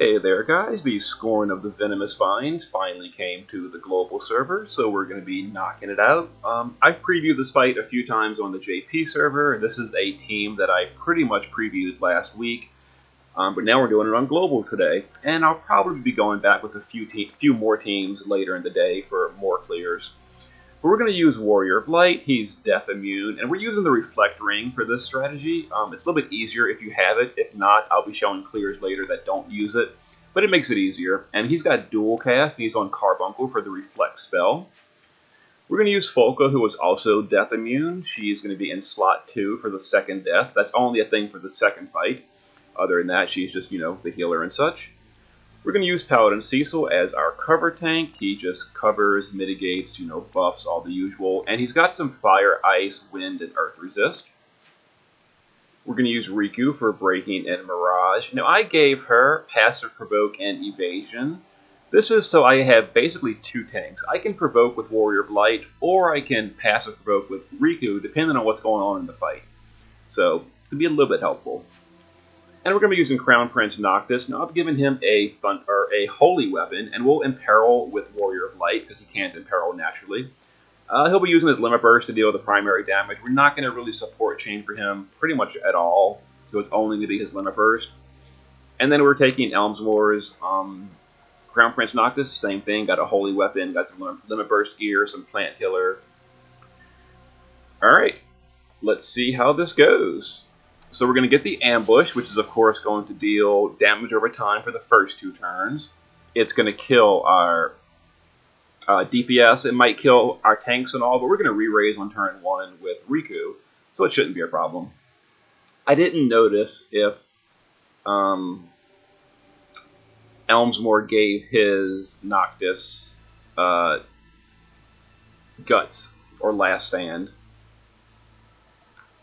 Hey there guys, the Scorn of the Venomous Vines finally came to the global server, so we're going to be knocking it out. I've previewed this fight a few times on the JP server, and this is a team that I pretty much previewed last week, but now we're doing it on global today, and I'll probably be going back with a few more teams later in the day for more clears. But we're going to use Warrior of Light. He's death immune, and we're using the Reflect Ring for this strategy. It's a little bit easier if you have it. If not, I'll be showing clears later that don't use it, but it makes it easier. And he's got dual cast, and he's on Carbuncle for the Reflect spell. We're going to use Folka, who is also death immune. She's going to be in slot 2 for the second death. That's only a thing for the second fight. Other than that, she's just, the healer and such. We're going to use Paladin Cecil as our cover tank. He just covers, mitigates, buffs, all the usual. And he's got some fire, ice, wind, and earth resist. We're going to use Riku for breaking and mirage. Now, I gave her passive provoke and evasion. This is so I have basically two tanks. I can provoke with Warrior of Light, or I can passive provoke with Riku, depending on what's going on in the fight. So, to be a little bit helpful. And we're going to be using Crown Prince Noctis. Now, I've given him a holy weapon, and we'll imperil with Warrior of Light, because he can't imperil naturally. He'll be using his Limit Burst to deal with the primary damage. We're not going to really support chain for him pretty much at all, so it's only going to be his Limit Burst. And then we're taking Elmsmoor's Crown Prince Noctis, same thing, got a holy weapon, got some Limit Burst gear, some plant healer. Alright, let's see how this goes. So we're going to get the ambush, which is of course going to deal damage over time for the first 2 turns. It's going to kill our DPS. It might kill our tanks and all, but we're going to re-raise on turn 1 with Riku, so it shouldn't be a problem. I didn't notice if Elmsmoor gave his Noctis Guts or Last Stand.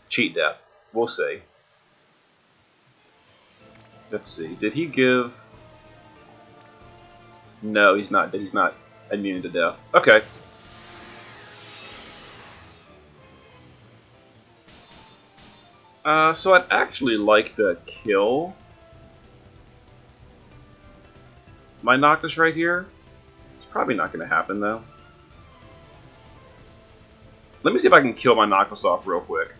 Cheat death. We'll see. Let's see. Did he give? No, he's not. He's not immune to death. Okay. So I'd actually like to kill my Noctis right here. It's probably not going to happen though. Let me see if I can kill my Noctis off real quick.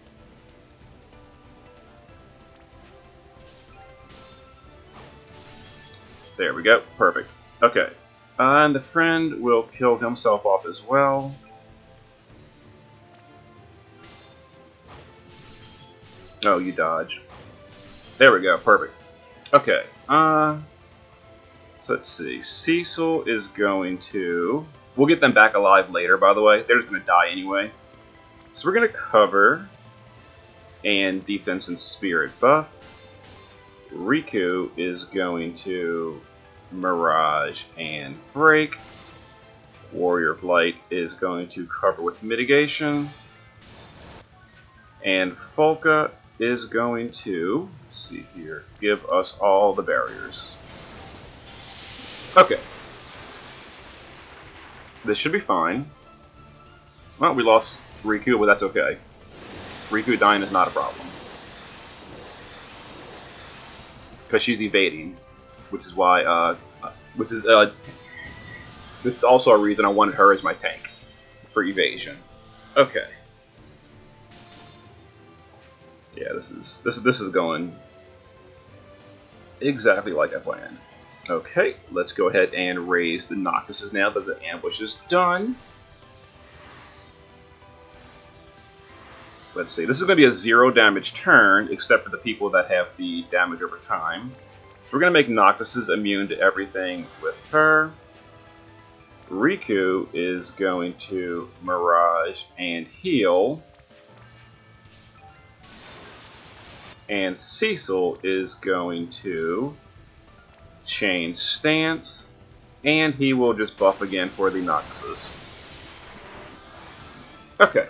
There we go. Perfect. Okay. And the friend will kill himself off as well. Oh, you dodge. There we go. Perfect. Okay. So let's see. Cecil is going to... We'll get them back alive later, by the way. They're just going to die anyway. So we're going to cover and defense and spirit buff. Riku is going to mirage and break. Warrior of Light is going to cover with mitigation. And Folka is going to, let's see here, give us all the barriers. Okay. This should be fine. Well, we lost Riku, but that's okay. Riku dying is not a problem. Because she's evading, which is why, this is also a reason I wanted her as my tank for evasion. Okay. Yeah, this is going exactly like I planned. Okay, let's go ahead and raise the Noctises now that the ambush is done. Let's see, this is going to be a 0 damage turn, except for the people that have the damage over time. So we're going to make Noctises immune to everything with her. Riku is going to Mirage and heal. And Cecil is going to change stance. And he will just buff again for the Noctises. Okay.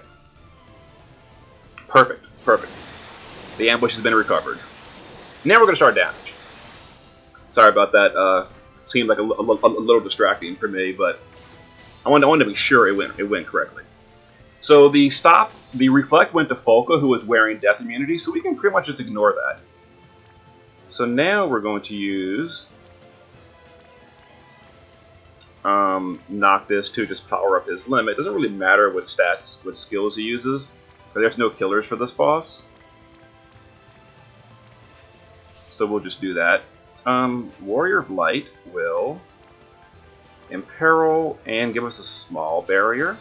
Perfect, perfect. The ambush has been recovered. Now we're going to start damage. Sorry about that. Seemed like a little distracting for me, but I wanted to make sure it went correctly. So the reflect went to Folka, who was wearing death immunity, so we can pretty much just ignore that. So now we're going to use Noctis to just power up his limit. It doesn't really matter what stats, what skills he uses, but there's no killers for this boss. So we'll just do that. Warrior of Light will imperil and give us a small barrier.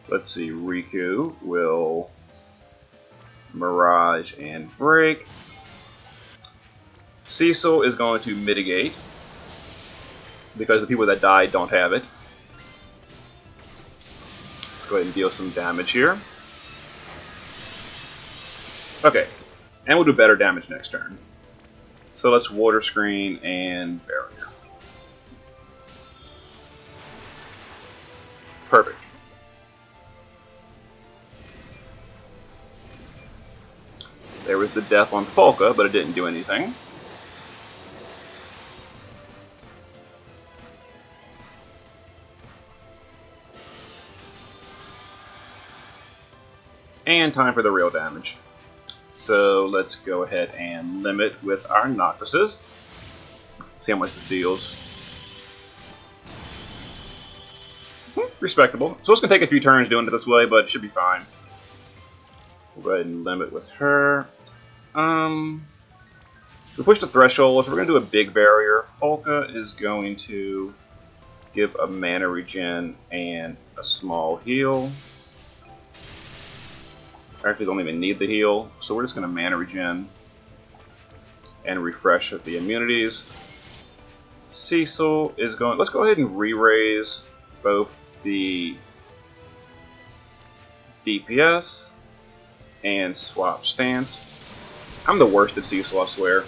Let's see, Riku will Mirage and break. Cecil is going to mitigate, because the people that died don't have it. Go ahead and deal some damage here. Okay, and we'll do better damage next turn. So let's water screen and barrier. Perfect. There was the death on Polka, but it didn't do anything. And time for the real damage. So let's go ahead and limit with our Noctises. See how much this deals. Respectable. So it's going to take a few turns doing it this way, but it should be fine. We'll go ahead and limit with her. We push the threshold. If we're going to do a big barrier, Polka is going to give a mana regen and a small heal. Actually, don't even need the heal, so we're just going to mana regen and refresh the immunities. Cecil is going. Let's go ahead and re-raise both the DPS and swap stance. I'm the worst at Cecil, I swear.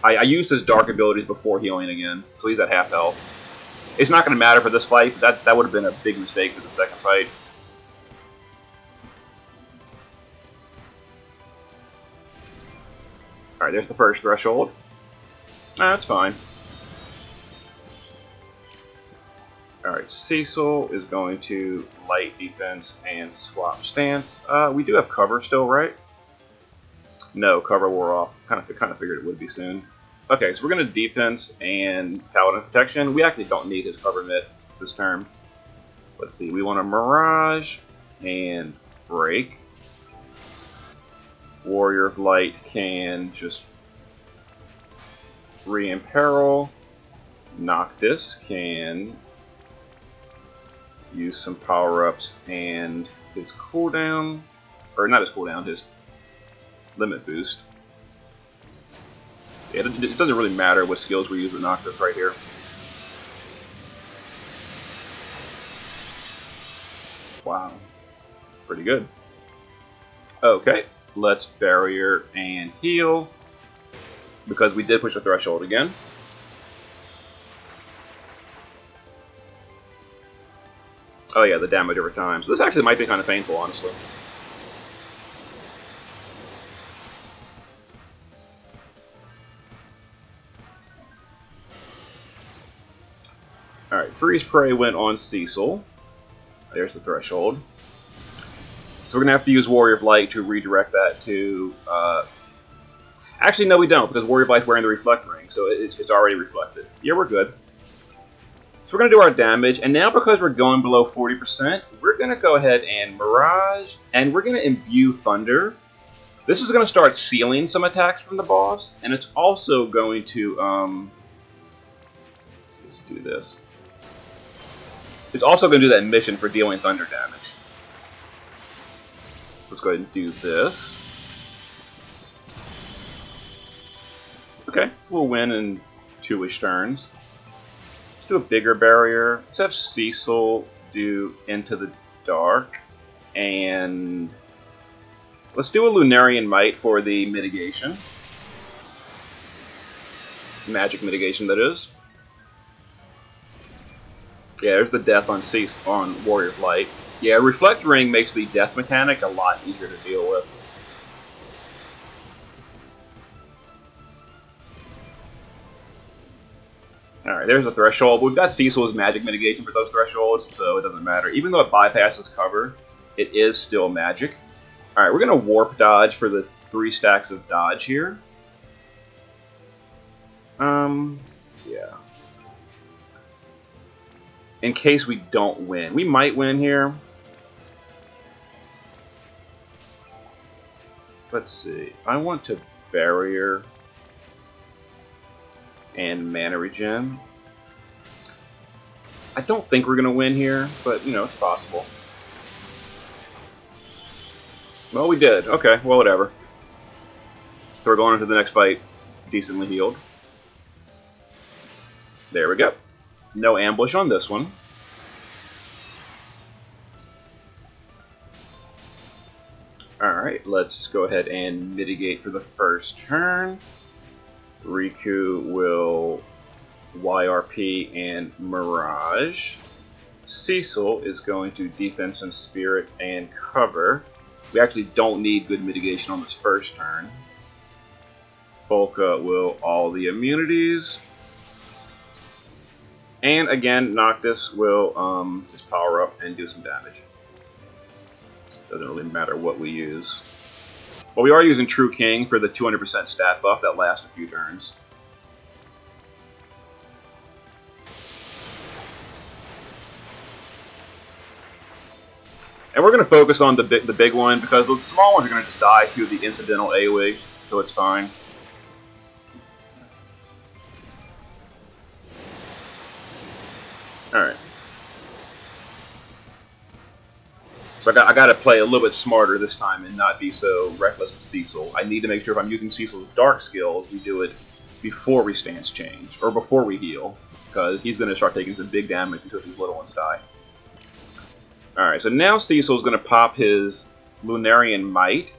I used his dark abilities before healing again, so he's at half health. It's not going to matter for this fight. That would have been a big mistake for the second fight. Alright, there's the first threshold. That's fine. Alright, Cecil is going to light defense and swap stance. We do have cover still, right? No, cover wore off. Kind of figured it would be soon. Okay, so we're going to defense and paladin protection. We actually don't need his cover mitt this turn. Let's see, we want a Mirage and break. Warrior of Light can just re-imperil. Noctis can use some power-ups and his cooldown, or not his cooldown, his limit boost. Yeah, it doesn't really matter what skills we use with Noctis right here. Wow, pretty good. Okay. Let's barrier and heal, because we did push the threshold again. Oh yeah, the damage over time. So this actually might be kind of painful, honestly. Alright, Freeze Prey went on Cecil. There's the threshold. So we're going to have to use Warrior of Light to redirect that to... Actually, no, we don't, because Warrior of Light's wearing the Reflect Ring, so it's already reflected. Yeah, we're good. So we're going to do our damage, and now because we're going below 40%, we're going to go ahead and Mirage, and we're going to imbue Thunder. This is going to start sealing some attacks from the boss, and it's also going to... let's do this. It's also going to do that mission for dealing Thunder damage. Let's go ahead and do this. Okay, we'll win in 2-ish turns. Let's do a bigger barrier. Let's have Cecil do Into the Dark. And let's do a Lunarian Might for the mitigation. Magic mitigation, that is. Yeah, there's the death on Warrior of Light. Yeah, Reflect Ring makes the death mechanic a lot easier to deal with. Alright, there's the threshold. We've got Cecil's magic mitigation for those thresholds, so it doesn't matter. Even though it bypasses cover, it is still magic. Alright, we're going to warp dodge for the 3 stacks of dodge here. Yeah. in case we don't win. We might win here. Let's see. I want to barrier and mana regen. I don't think we're going to win here, but, you know, it's possible. Well, we did. Okay, well, whatever. So we're going into the next fight decently healed. There we go. No ambush on this one. Alright, let's go ahead and mitigate for the first turn. Riku will YRP and Mirage. Cecil is going to Defense and Spirit and Cover. We actually don't need good mitigation on this first turn. Polka will all the immunities. And again, Noctis will just power up and do some damage. Doesn't really matter what we use. But we are using True King for the 200% stat buff that lasts a few turns. And we're going to focus on the big one because the small ones are going to just die through the incidental AoE, so it's fine. Alright. So I got to play a little bit smarter this time and not be so reckless with Cecil. I need to make sure if I'm using Cecil's dark skills, we do it before we stance change, or before we heal, because he's going to start taking some big damage until these little ones die. Alright, so now Cecil's going to pop his Lunarian Might,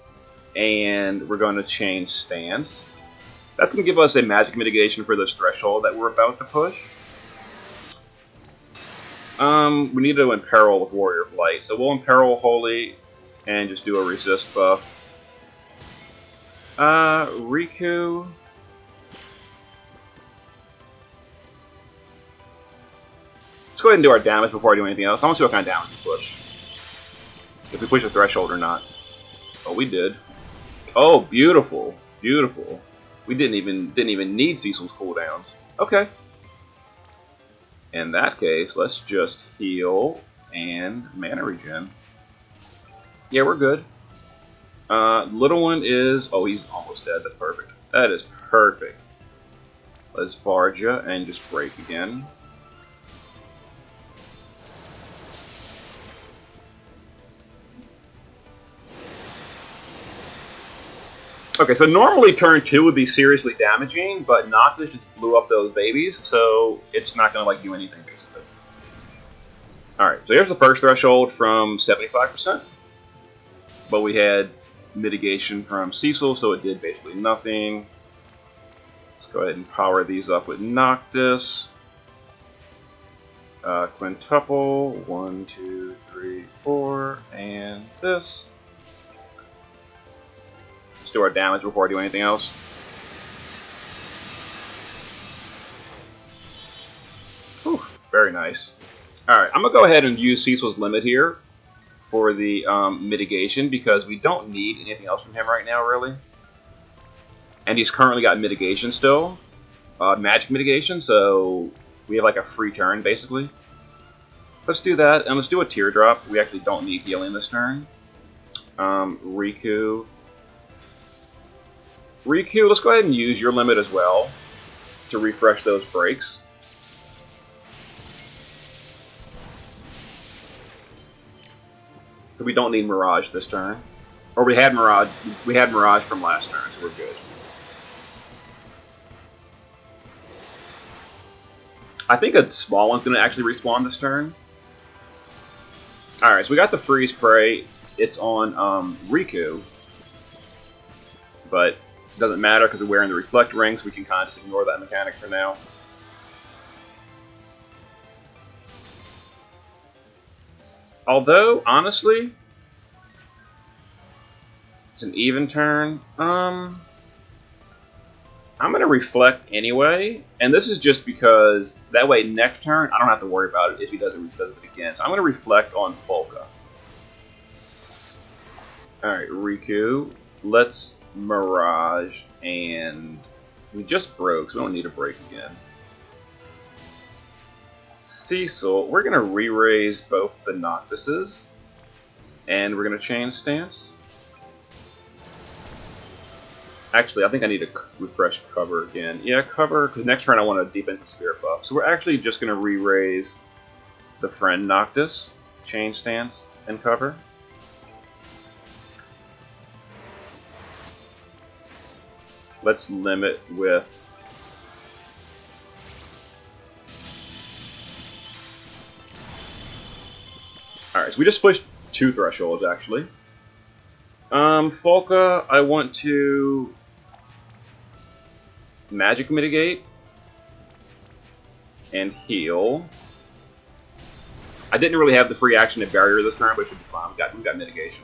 and we're going to change stance. That's going to give us a magic mitigation for this threshold that we're about to push. We need to imperil with Warrior of Light, so we'll imperil Holy and just do a resist buff. Riku. Let's go ahead and do our damage before I do anything else. I want to see what kind of damage we push. If we push the threshold or not. Oh, we did. Oh, beautiful, beautiful. We didn't even need Cecil's cooldowns. Okay. In that case, let's just heal and mana regen. Yeah, we're good. Little one is... Oh, he's almost dead. That's perfect. That is perfect. Let's Varja and just break again. Okay, so normally turn 2 would be seriously damaging, but Noctis just blew up those babies, so it's not going to like do anything, basically. Alright, so here's the first threshold from 75%. But we had mitigation from Cecil, so it did basically nothing. Let's go ahead and power these up with Noctis. Quintuple, 1, 2, 3, 4, and this. Do our damage before I do anything else. Whew, very nice. Alright, I'm going to go ahead and use Cecil's Limit here for the mitigation because we don't need anything else from him right now, really. And he's currently got mitigation still. Magic mitigation, so we have like a free turn, basically. Let's do that, and let's do a Teardrop. We actually don't need healing this turn. Riku, let's go ahead and use your limit as well to refresh those breaks. So we don't need Mirage this turn. Or we had Mirage from last turn, so we're good. I think a small one's going to actually respawn this turn. Alright, so we got the Freeze Spray. It's on Riku. But it doesn't matter because we're wearing the Reflect Ring, so we can kind of just ignore that mechanic for now. Although, honestly, it's an even turn. I'm going to Reflect anyway, and this is just because that way next turn I don't have to worry about it if he does it again. So I'm going to Reflect on Polka. Alright, Riku, let's Mirage, and we just broke, so we don't need to break again. Cecil, we're going to re-raise both the Noctises, and we're going to change stance. Actually, I think I need to refresh cover again. Yeah, cover, because next turn I want a defensive spirit buff. So we're actually just going to re-raise the friend Noctis, change stance, and cover. Let's limit with alright, so we just pushed 2 thresholds actually. Folka, I want to magic mitigate and heal. I didn't really have the free action to barrier this turn, but it should be fine. We got mitigation.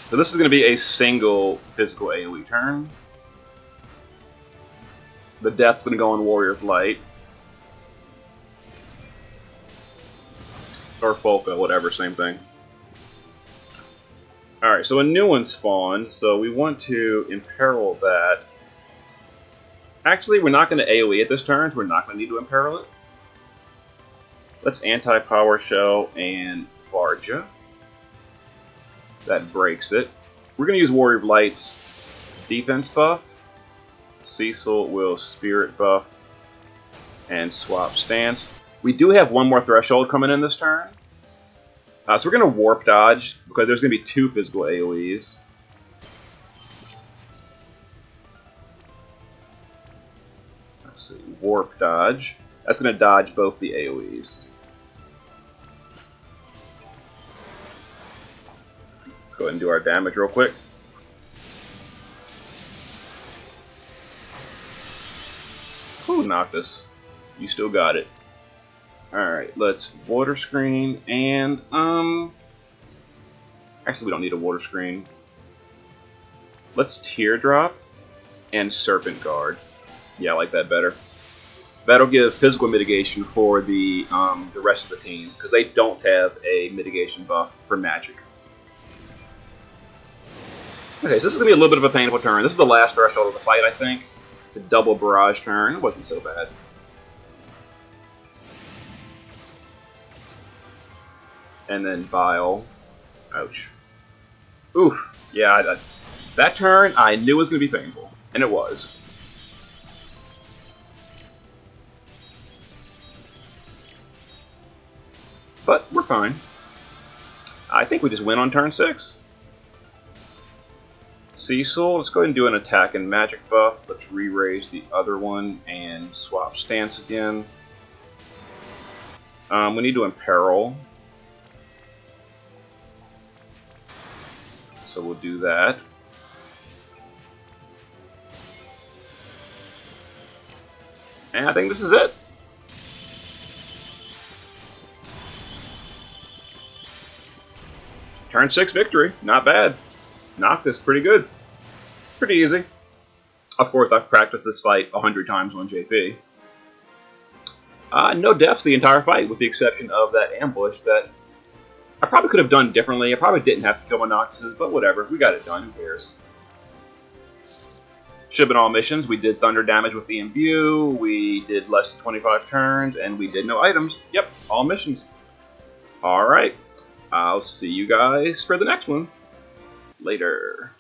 So this is going to be a single physical AoE turn. The death's going to go on Warrior of Light. Or Folka, whatever, same thing. Alright, so a new one spawned, so we want to imperil that. Actually, we're not going to AoE at this turn, so we're not going to need to imperil it. Let's anti-power shell and Varja. That breaks it. We're going to use Warrior of Light's defense buff. Cecil will spirit buff and swap stance. We do have one more threshold coming in this turn. So we're going to warp dodge because there's going to be 2 physical AoEs. Let's see, warp dodge. That's going to dodge both the AoEs. Go ahead and do our damage real quick. Whew, Noctis. You still got it. Alright, let's water screen and, actually we don't need a water screen. Let's teardrop and serpent guard. Yeah, I like that better. That'll give physical mitigation for the rest of the team, because they don't have a mitigation buff for magic. Okay, so this is going to be a little bit of a painful turn. This is the last threshold of the fight, I think. It's a double barrage turn. It wasn't so bad. And then Vile. Ouch. Oof. Yeah, that turn, I knew it was going to be painful. And it was. But we're fine. I think we just win on turn 6. Cecil, let's go ahead and do an attack and magic buff. Let's re-raise the other one and swap stance again. We need to imperil. So we'll do that. And I think this is it. Turn 6 victory. Not bad. Noctis, pretty good. Pretty easy. Of course, I've practiced this fight 100 times on JP. No deaths the entire fight, with the exception of that ambush that I probably could have done differently. I probably didn't have to kill my Noctises, but whatever. We got it done. Who cares? Should have been all missions. We did thunder damage with the imbue. We did less than 25 turns, and we did no items. Yep, all missions. Alright. I'll see you guys for the next one. Later.